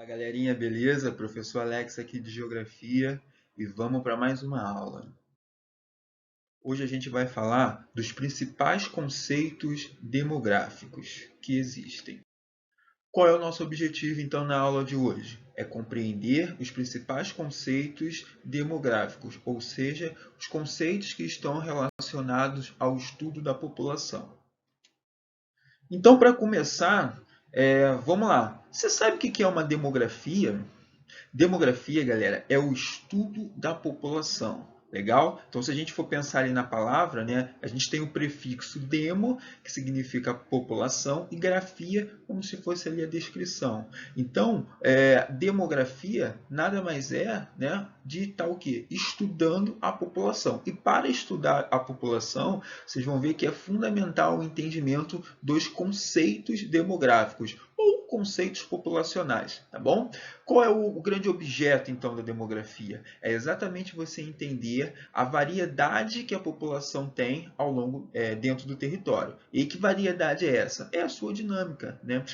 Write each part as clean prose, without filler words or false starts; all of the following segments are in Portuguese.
Galerinha, beleza? Professor Alex aqui de Geografia e vamos para mais uma aula. Hoje a gente vai falar dos principais conceitos demográficos que existem. Qual é o nosso objetivo então na aula de hoje? É compreender os principais conceitos demográficos, ou seja, os conceitos que estão relacionados ao estudo da população. Então, para começar, vamos lá. Você sabe o que é uma demografia? Demografia, galera, é o estudo da população. Legal? Então, se a gente for pensar ali na palavra, né, a gente tem o prefixo demo, que significa população, e grafia, como se fosse ali a descrição. Então, demografia nada mais é, né, de tal que estudando a população. E para estudar a população, vocês vão ver que é fundamental o entendimento dos conceitos demográficos ou conceitos populacionais, tá bom? Qual é o grande objeto, então, da demografia? É exatamente você entender a variedade que a população tem ao longo, dentro do território. E que variedade é essa? É a sua dinâmica, né?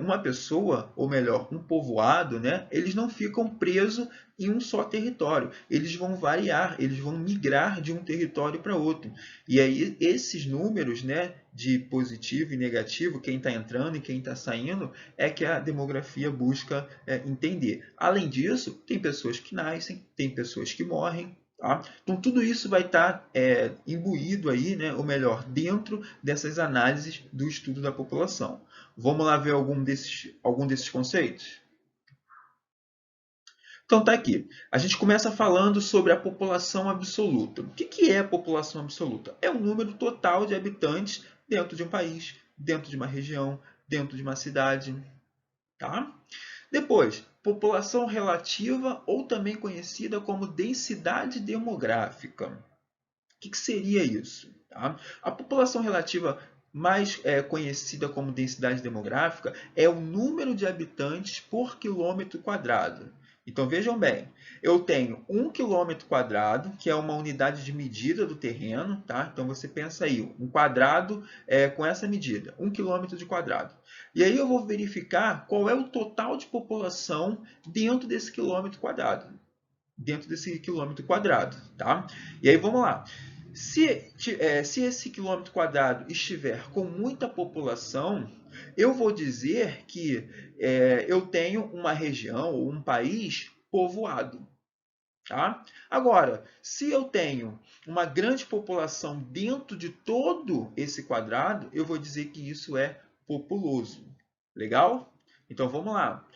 Uma pessoa, ou melhor, um povoado, né? Eles não ficam presos em um só território. Eles vão variar, eles vão migrar de um território para outro. E aí, esses números, né, de positivo e negativo, quem está entrando e quem está saindo, é que a demografia busca entender. Além disso, tem pessoas que nascem, tem pessoas que morrem. Tá? Então, tudo isso vai estar imbuído aí, né, ou melhor, dentro dessas análises do estudo da população. Vamos lá ver algum desses conceitos? Então tá aqui. A gente começa falando sobre a população absoluta. O que é a população absoluta? É o número total de habitantes dentro de um país, dentro de uma região, dentro de uma cidade. Tá? Depois, população relativa ou também conhecida como densidade demográfica. O que seria isso? Tá? A população relativa mais conhecida como densidade demográfica é o número de habitantes por quilômetro quadrado. Então vejam bem, eu tenho 1 quilômetro quadrado, que é uma unidade de medida do terreno, tá? Então você pensa aí, um quadrado com essa medida, 1 quilômetro de quadrado. E aí eu vou verificar qual é o total de população dentro desse quilômetro quadrado. Dentro desse quilômetro quadrado, tá? E aí vamos lá. Se esse quilômetro quadrado estiver com muita população, eu vou dizer que eu tenho uma região ou um país povoado. Tá? Agora, se eu tenho uma grande população dentro de todo esse quadrado, eu vou dizer que isso é populoso. Legal? Então vamos lá.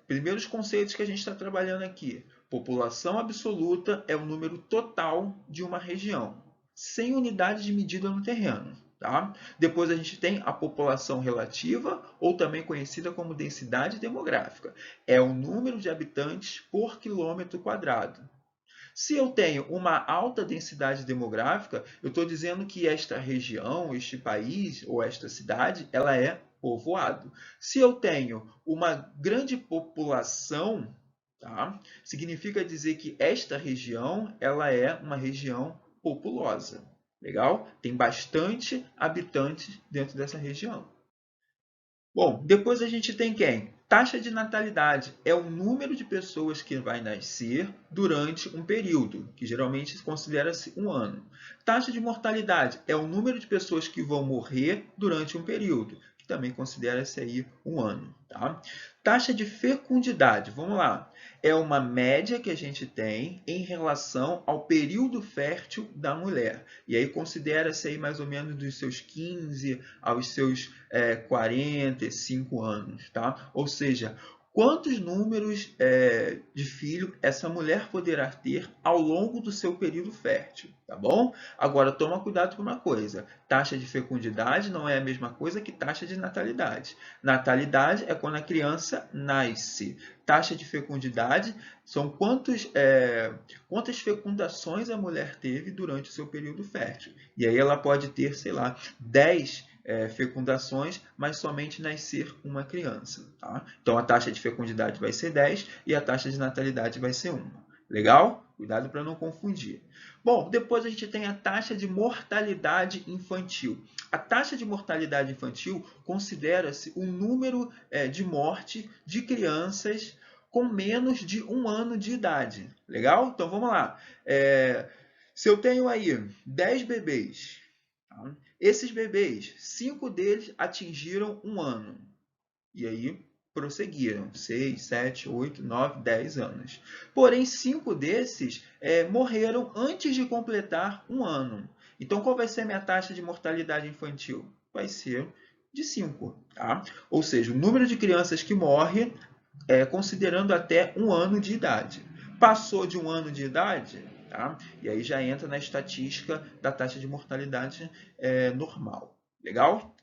Primeiros conceitos que a gente está trabalhando aqui. População absoluta é o número total de uma região, sem unidade de medida no terreno. Tá? Depois a gente tem a população relativa, ou também conhecida como densidade demográfica. É o número de habitantes por quilômetro quadrado. Se eu tenho uma alta densidade demográfica, eu estou dizendo que esta região, este país ou esta cidade, ela é povoado. Se eu tenho uma grande população, tá? Significa dizer que esta região, ela é uma região populosa. Legal? Tem bastante habitantes dentro dessa região. Bom, depois a gente tem quem? Taxa de natalidade é o número de pessoas que vai nascer durante um período, que geralmente considera-se um ano. Taxa de mortalidade é o número de pessoas que vão morrer durante um período, que também considera-se aí um ano. Tá? Taxa de fecundidade, vamos lá, é uma média que a gente tem em relação ao período fértil da mulher. E aí considera-se aí mais ou menos dos seus 15 aos seus 45 anos. Tá? Ou seja, quantos números de filho essa mulher poderá ter ao longo do seu período fértil, tá bom? Agora, toma cuidado com uma coisa. Taxa de fecundidade não é a mesma coisa que taxa de natalidade. Natalidade é quando a criança nasce. Taxa de fecundidade são quantas fecundações a mulher teve durante o seu período fértil. E aí ela pode ter, sei lá, 10 fecundações, mas somente nascer uma criança. Tá? Então a taxa de fecundidade vai ser 10 e a taxa de natalidade vai ser 1. Legal? Cuidado para não confundir. Bom, depois a gente tem a taxa de mortalidade infantil. A taxa de mortalidade infantil considera-se o número de morte de crianças com menos de 1 ano de idade. Legal? Então vamos lá. Se eu tenho aí 10 bebês, tá? Esses bebês, 5 deles atingiram 1 ano. E aí prosseguiram, 6, 7, 8, 9, 10 anos. Porém, 5 desses morreram antes de completar 1 ano. Então, qual vai ser a minha taxa de mortalidade infantil? Vai ser de 5. Tá? Ou seja, o número de crianças que morre considerando até 1 ano de idade. Passou de 1 ano de idade, tá? E aí já entra na estatística da taxa de mortalidade normal. Legal?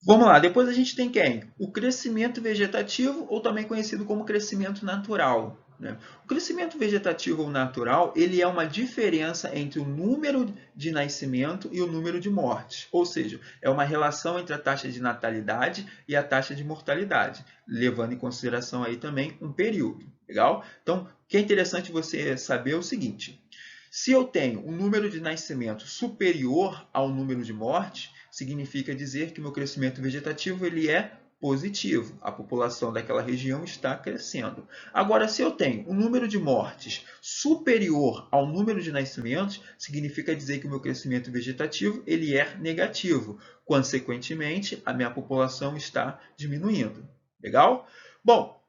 Vamos lá, depois a gente tem quem? O crescimento vegetativo, ou também conhecido como crescimento natural. Né? O crescimento vegetativo ou natural, ele é uma diferença entre o número de nascimento e o número de mortes. Ou seja, é uma relação entre a taxa de natalidade e a taxa de mortalidade, levando em consideração aí também um período. Legal? Então, o que é interessante você saber é o seguinte. Se eu tenho um número de nascimento superior ao número de mortes, significa dizer que meu crescimento vegetativo ele é positivo. A população daquela região está crescendo. Agora, se eu tenho um número de mortes superior ao número de nascimentos, significa dizer que o meu crescimento vegetativo ele é negativo. Consequentemente, a minha população está diminuindo. Legal? Bom,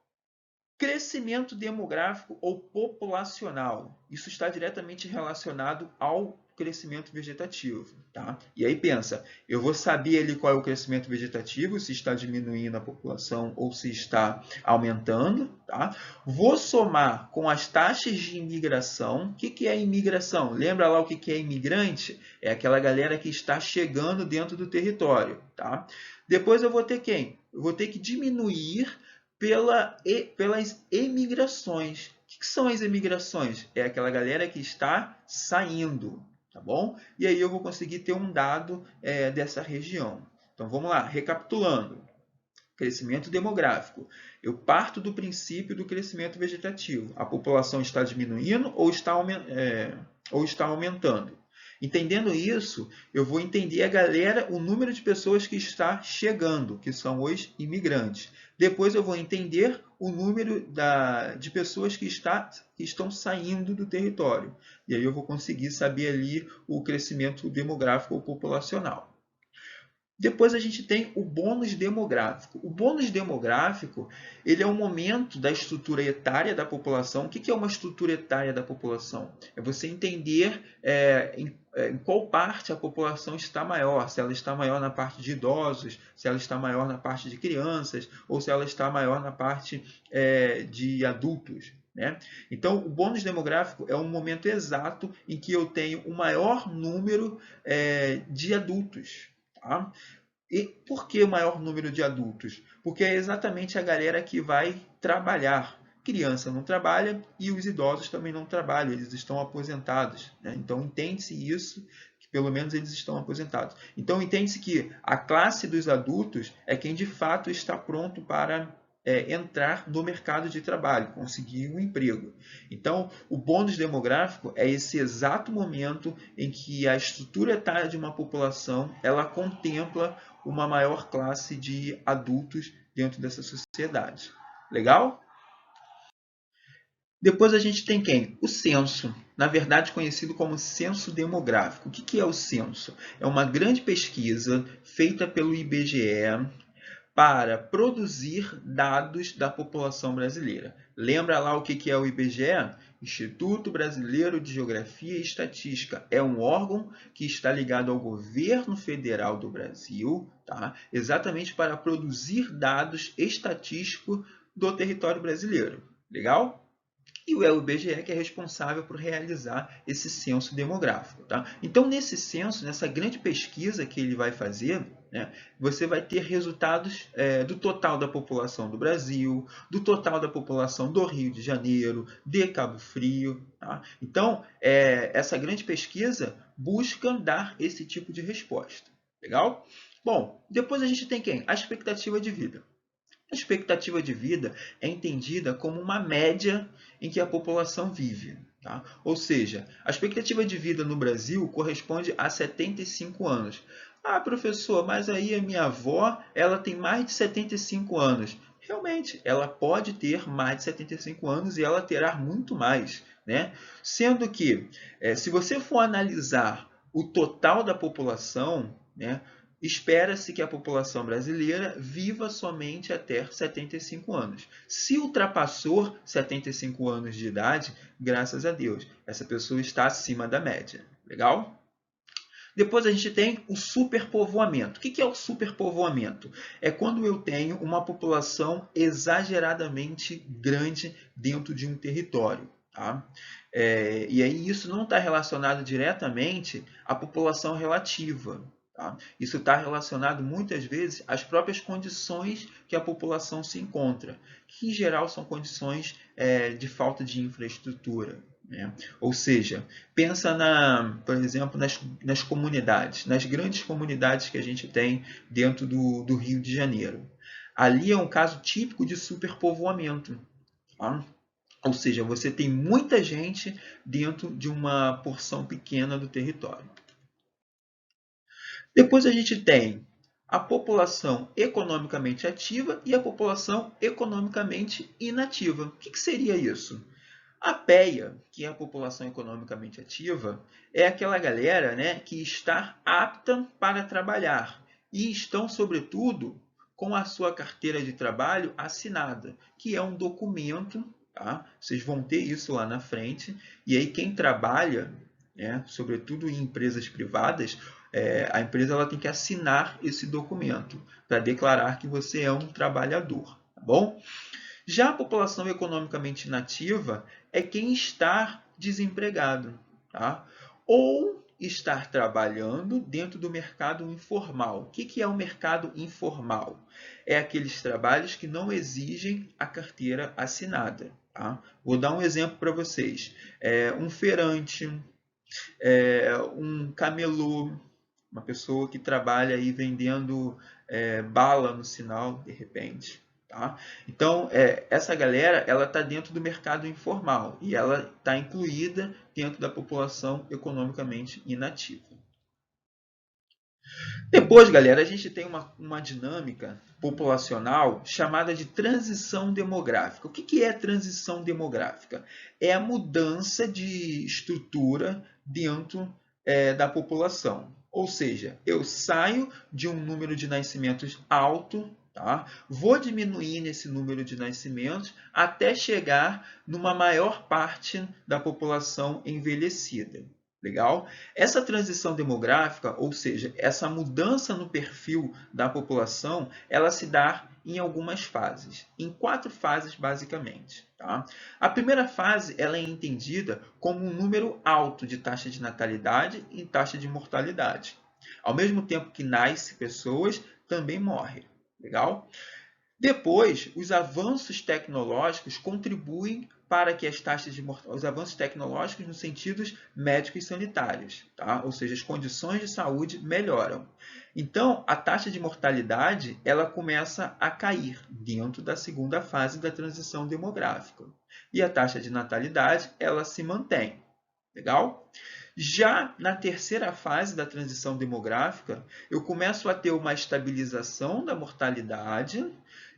crescimento demográfico ou populacional. Isso está diretamente relacionado ao crescimento vegetativo. Tá? E aí pensa, eu vou saber ali qual é o crescimento vegetativo, se está diminuindo a população ou se está aumentando. Tá? Vou somar com as taxas de imigração. O que é imigração? Lembra lá o que é imigrante? É aquela galera que está chegando dentro do território. Tá? Depois eu vou ter quem? Eu vou ter que diminuir pelas emigrações. O que são as emigrações? É aquela galera que está saindo, tá bom? E aí eu vou conseguir ter um dado dessa região. Então vamos lá, recapitulando. Crescimento demográfico. Eu parto do princípio do crescimento vegetativo. A população está diminuindo ou está aumentando? Entendendo isso, eu vou entender a galera, o número de pessoas que está chegando, que são os imigrantes. Depois eu vou entender o número de pessoas que estão saindo do território. E aí eu vou conseguir saber ali o crescimento demográfico ou populacional. Depois a gente tem o bônus demográfico. O bônus demográfico ele é um momento da estrutura etária da população. O que é uma estrutura etária da população? É você entender em qual parte a população está maior. Se ela está maior na parte de idosos, se ela está maior na parte de crianças, ou se ela está maior na parte de adultos. Né? Então, o bônus demográfico é um momento exato em que eu tenho o maior número de adultos. Tá? E por que o maior número de adultos? Porque é exatamente a galera que vai trabalhar. Criança não trabalha e os idosos também não trabalham, eles estão aposentados. Né? Então entende-se isso, que pelo menos eles estão aposentados. Então entende-se que a classe dos adultos é quem de fato está pronto para entrar no mercado de trabalho, conseguir um emprego. Então, o bônus demográfico é esse exato momento em que a estrutura etária de uma população ela contempla uma maior classe de adultos dentro dessa sociedade. Legal? Depois a gente tem quem? O censo, na verdade conhecido como censo demográfico. O que é o censo? É uma grande pesquisa feita pelo IBGE para produzir dados da população brasileira. Lembra lá o que é o IBGE? Instituto Brasileiro de Geografia e Estatística. É um órgão que está ligado ao governo federal do Brasil, tá? Exatamente para produzir dados estatísticos do território brasileiro. Legal? E o IBGE que é responsável por realizar esse censo demográfico. Tá? Então, nesse censo, nessa grande pesquisa que ele vai fazer, né, você vai ter resultados do total da população do Brasil, do total da população do Rio de Janeiro, de Cabo Frio. Tá? Então, essa grande pesquisa busca dar esse tipo de resposta. Legal? Bom, depois a gente tem quem? A expectativa de vida. A expectativa de vida é entendida como uma média em que a população vive. Tá? Ou seja, a expectativa de vida no Brasil corresponde a 75 anos. Ah, professor, mas aí a minha avó ela tem mais de 75 anos. realmente, ela pode ter mais de 75 anos e ela terá muito mais, né? Sendo que, se você for analisar o total da população, né, espera-se que a população brasileira viva somente até 75 anos. Se ultrapassou 75 anos de idade, graças a Deus, essa pessoa está acima da média. Legal? Depois a gente tem o superpovoamento. O que é o superpovoamento? É quando eu tenho uma população exageradamente grande dentro de um território. Tá? E aí isso não está relacionado diretamente à população relativa. Tá? Isso está relacionado muitas vezes às próprias condições que a população se encontra, que em geral são condições de falta de infraestrutura. Né? Ou seja, pensa, por exemplo, nas comunidades, nas grandes comunidades que a gente tem dentro do Rio de Janeiro. Ali é um caso típico de superpovoamento. Tá? Ou seja, você tem muita gente dentro de uma porção pequena do território. Depois a gente tem a população economicamente ativa e a população economicamente inativa. O que seria isso? A PEA, que é a população economicamente ativa, é aquela galera, né, que está apta para trabalhar e estão, sobretudo, com a sua carteira de trabalho assinada, que é um documento, tá? Vocês vão ter isso lá na frente, e aí quem trabalha, né, sobretudo em empresas privadas, a empresa ela tem que assinar esse documento para declarar que você é um trabalhador, tá bom? Já a população economicamente inativa é quem está desempregado, tá? Ou estar trabalhando dentro do mercado informal. O que é o mercado informal? É aqueles trabalhos que não exigem a carteira assinada. Tá? Vou dar um exemplo para vocês. Um feirante, um camelô, uma pessoa que trabalha aí vendendo bala no sinal, de repente. Tá? Então, essa galera ela está dentro do mercado informal e ela está incluída dentro da população economicamente inativa. Depois, galera, a gente tem uma dinâmica populacional chamada de transição demográfica. O que é transição demográfica? É a mudança de estrutura dentro da população. Ou seja, eu saio de um número de nascimentos alto, tá? Vou diminuir nesse número de nascimentos até chegar numa maior parte da população envelhecida. Legal? Essa transição demográfica, ou seja, essa mudança no perfil da população, ela se dá em algumas fases, em 4 fases basicamente. Tá? A primeira fase ela é entendida como um número alto de taxa de natalidade e taxa de mortalidade. Ao mesmo tempo que nasce pessoas, também morre. Legal? Depois, os avanços tecnológicos contribuem para que as taxas de mortalidade, os avanços tecnológicos nos sentidos médicos e sanitários, tá? Ou seja, as condições de saúde melhoram. Então, a taxa de mortalidade ela começa a cair dentro da segunda fase da transição demográfica. E a taxa de natalidade ela se mantém. Legal? Já na terceira fase da transição demográfica, eu começo a ter uma estabilização da mortalidade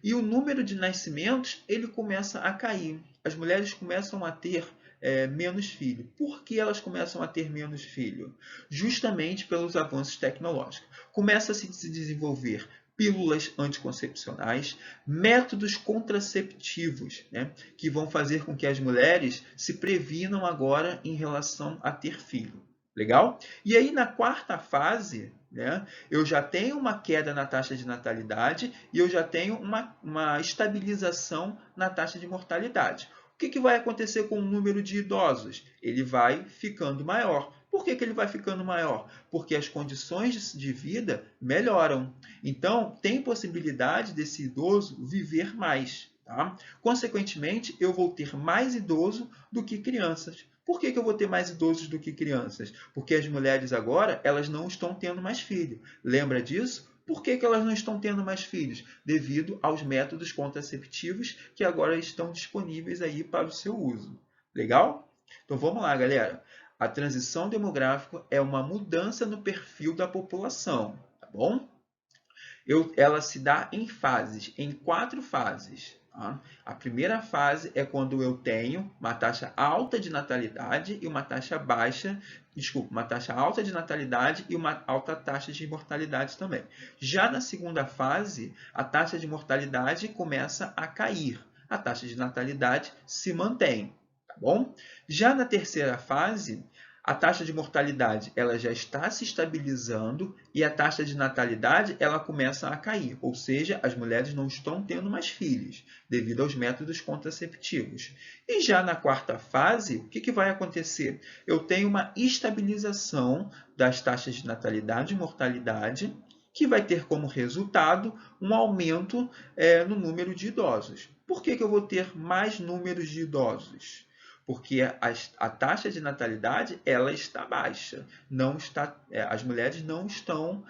e o número de nascimentos ele começa a cair. As mulheres começam a ter menos filho. Por que elas começam a ter menos filho? Justamente pelos avanços tecnológicos. Começa a se desenvolver pílulas anticoncepcionais, métodos contraceptivos, né, que vão fazer com que as mulheres se previnam agora em relação a ter filho. Legal? E aí, na quarta fase, né, eu já tenho uma queda na taxa de natalidade e eu já tenho uma estabilização na taxa de mortalidade. O que vai acontecer com o número de idosos? Ele vai ficando maior. Por que ele vai ficando maior? Porque as condições de vida melhoram. Então, tem possibilidade desse idoso viver mais. Tá? Consequentemente, eu vou ter mais idoso do que crianças. Por que eu vou ter mais idosos do que crianças? Porque as mulheres agora elas não estão tendo mais filho. Lembra disso? Por que elas não estão tendo mais filhos? Devido aos métodos contraceptivos que agora estão disponíveis aí para o seu uso. Legal? Então vamos lá, galera. A transição demográfica é uma mudança no perfil da população, tá bom? Ela se dá em fases, em 4 fases. Tá? A primeira fase é quando eu tenho uma taxa alta de natalidade e uma taxa baixa, desculpa, uma taxa alta de natalidade e uma alta taxa de mortalidade também. Já na segunda fase, a taxa de mortalidade começa a cair, a taxa de natalidade se mantém, tá bom? Já na terceira fase, a taxa de mortalidade ela já está se estabilizando e a taxa de natalidade ela começa a cair, ou seja, as mulheres não estão tendo mais filhos devido aos métodos contraceptivos. E já na quarta fase, o que vai acontecer? Eu tenho uma estabilização das taxas de natalidade e mortalidade, que vai ter como resultado um aumento no número de idosos. Por que eu vou ter mais números de idosos? Porque a taxa de natalidade ela está baixa, não está, as mulheres não estão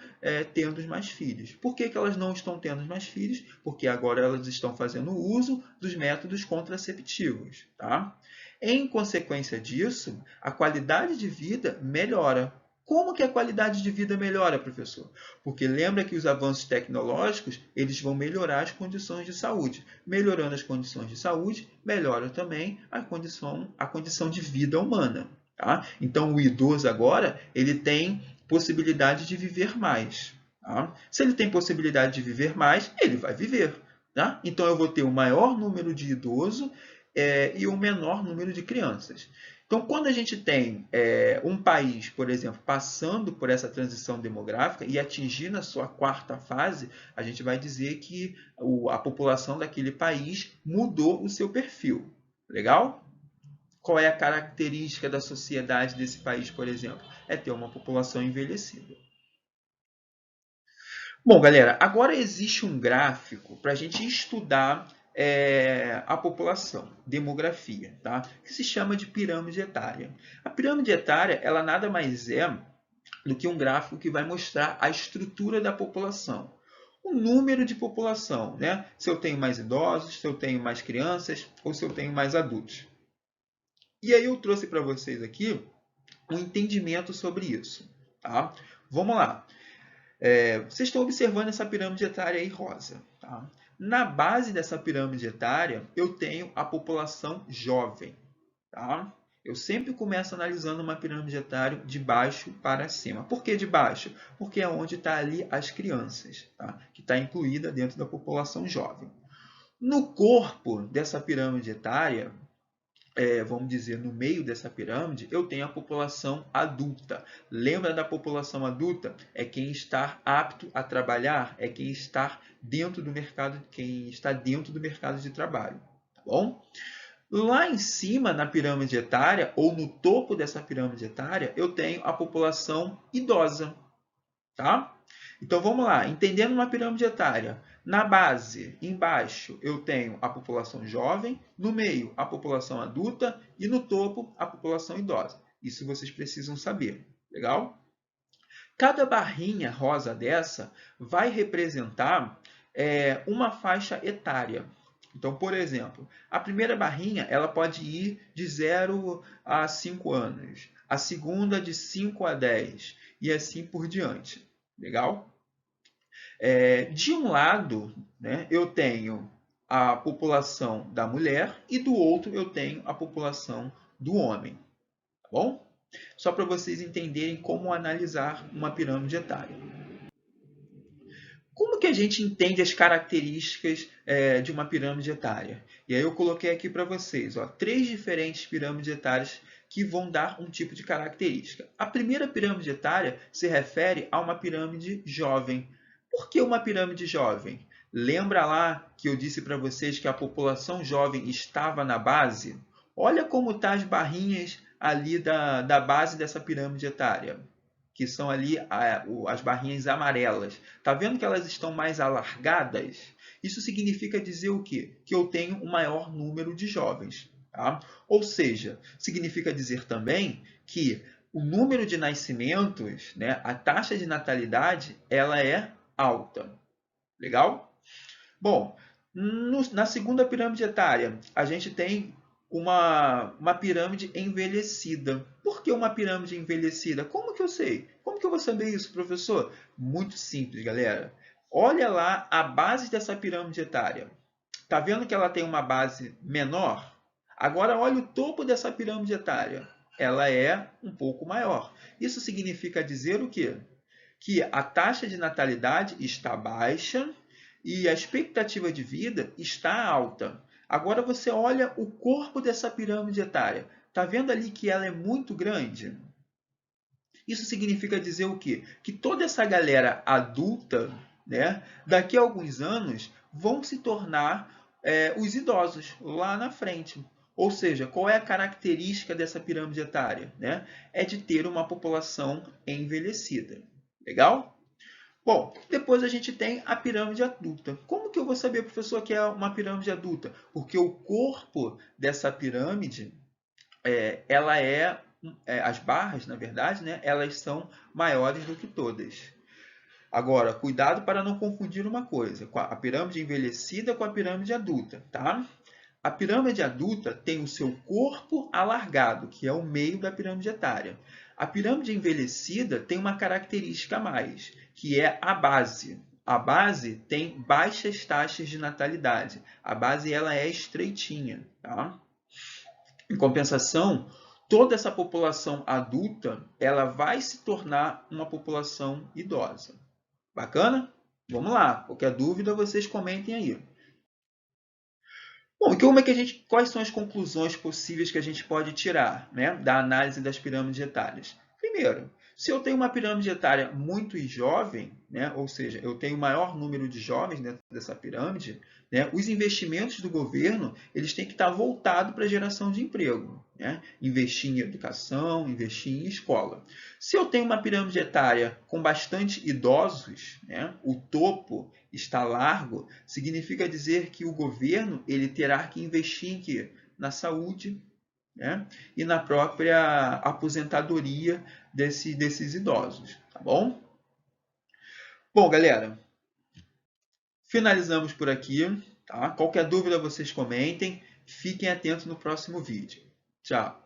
tendo mais filhos. Por que elas não estão tendo mais filhos? Porque agora elas estão fazendo uso dos métodos contraceptivos. Tá? Em consequência disso, a qualidade de vida melhora. Como que a qualidade de vida melhora, professor? Porque lembra que os avanços tecnológicos eles vão melhorar as condições de saúde. Melhorando as condições de saúde, melhora também a condição de vida humana. Tá? Então, o idoso agora ele tem possibilidade de viver mais. Tá? Se ele tem possibilidade de viver mais, ele vai viver. Tá? Então, eu vou ter o maior número de idosos e o menor número de crianças. Então, quando a gente tem um país, por exemplo, passando por essa transição demográfica e atingindo a sua quarta fase, a gente vai dizer que a população daquele país mudou o seu perfil. Legal? Qual é a característica da sociedade desse país, por exemplo? É ter uma população envelhecida. Bom, galera, agora existe um gráfico para a gente estudar a população, demografia, tá? Que se chama de pirâmide etária. A pirâmide etária, ela nada mais é do que um gráfico que vai mostrar a estrutura da população. O número de população, né? Se eu tenho mais idosos, se eu tenho mais crianças ou se eu tenho mais adultos. E aí eu trouxe para vocês aqui um entendimento sobre isso, tá? Vamos lá. Vocês estão observando essa pirâmide etária aí rosa. Tá? Na base dessa pirâmide etária, eu tenho a população jovem. Tá? Eu sempre começo analisando uma pirâmide etária de baixo para cima. Por que de baixo? Porque é onde está ali as crianças, tá? Que está incluída dentro da população jovem. No corpo dessa pirâmide etária, vamos dizer, no meio dessa pirâmide, eu tenho a população adulta. Lembra da população adulta? É quem está apto a trabalhar, é quem está dentro do mercado, quem está dentro do mercado de trabalho, tá bom? Lá em cima, na pirâmide etária, ou no topo dessa pirâmide etária, eu tenho a população idosa, tá? Então vamos lá, entendendo uma pirâmide etária. Na base, embaixo, eu tenho a população jovem, no meio, a população adulta e no topo, a população idosa. Isso vocês precisam saber, legal? Cada barrinha rosa dessa vai representar uma faixa etária. Então, por exemplo, a primeira barrinha ela pode ir de 0 a 5 anos, a segunda de 5 a 10 e assim por diante. Legal? De um lado, né, eu tenho a população da mulher e do outro eu tenho a população do homem. Tá bom? Só para vocês entenderem como analisar uma pirâmide etária. Como que a gente entende as características de uma pirâmide etária? E aí eu coloquei aqui para vocês 3 diferentes pirâmides etárias que vão dar um tipo de característica. A primeira pirâmide etária se refere a uma pirâmide jovem. Por que uma pirâmide jovem? Lembra lá que eu disse para vocês que a população jovem estava na base? Olha como estão as barrinhas ali da base dessa pirâmide etária, que são ali as barrinhas amarelas. Está vendo que elas estão mais alargadas? Isso significa dizer o quê? Que eu tenho um maior número de jovens. Tá? Ou seja, significa dizer também que o número de nascimentos, né, a taxa de natalidade, ela é alta. Legal? Bom, na segunda pirâmide etária, a gente tem uma pirâmide envelhecida. Por que uma pirâmide envelhecida? Como que eu sei? Como que eu vou saber isso, professor? Muito simples, galera. Olha lá a base dessa pirâmide etária. Está vendo que ela tem uma base menor? Agora olha o topo dessa pirâmide etária. Ela é um pouco maior. Isso significa dizer o quê? Que a taxa de natalidade está baixa e a expectativa de vida está alta. Agora você olha o corpo dessa pirâmide etária. Está vendo ali que ela é muito grande? Isso significa dizer o quê? Que toda essa galera adulta, né, daqui a alguns anos, vão se tornar os idosos lá na frente. Ou seja, qual é a característica dessa pirâmide etária? Né? É de ter uma população envelhecida. Legal? Bom, depois a gente tem a pirâmide adulta. Como que eu vou saber, professor, que é uma pirâmide adulta? Porque o corpo dessa pirâmide ela as barras, na verdade, né, elas são maiores do que todas. Agora, cuidado para não confundir uma coisa, a pirâmide envelhecida com a pirâmide adulta, tá? A pirâmide adulta tem o seu corpo alargado, que é o meio da pirâmide etária. A pirâmide envelhecida tem uma característica a mais, que é a base. A base tem baixas taxas de natalidade. A base ela é estreitinha, tá? Em compensação, toda essa população adulta, ela vai se tornar uma população idosa. Bacana? Vamos lá. Qualquer dúvida, vocês comentem aí. Bom, quais são as conclusões possíveis que a gente pode tirar, né, da análise das pirâmides etárias? Primeiro, se eu tenho uma pirâmide etária muito jovem, né, ou seja, eu tenho maior número de jovens dentro dessa pirâmide, né, os investimentos do governo eles têm que estar voltados para a geração de emprego. Né? Investir em educação, investir em escola. Se eu tenho uma pirâmide etária com bastante idosos, né, o topo está largo, significa dizer que o governo ele terá que investir em quê? Na saúde, né? E na própria aposentadoria desses idosos, tá bom? Bom, galera, finalizamos por aqui, tá? Qualquer dúvida vocês comentem, fiquem atentos no próximo vídeo. Tchau!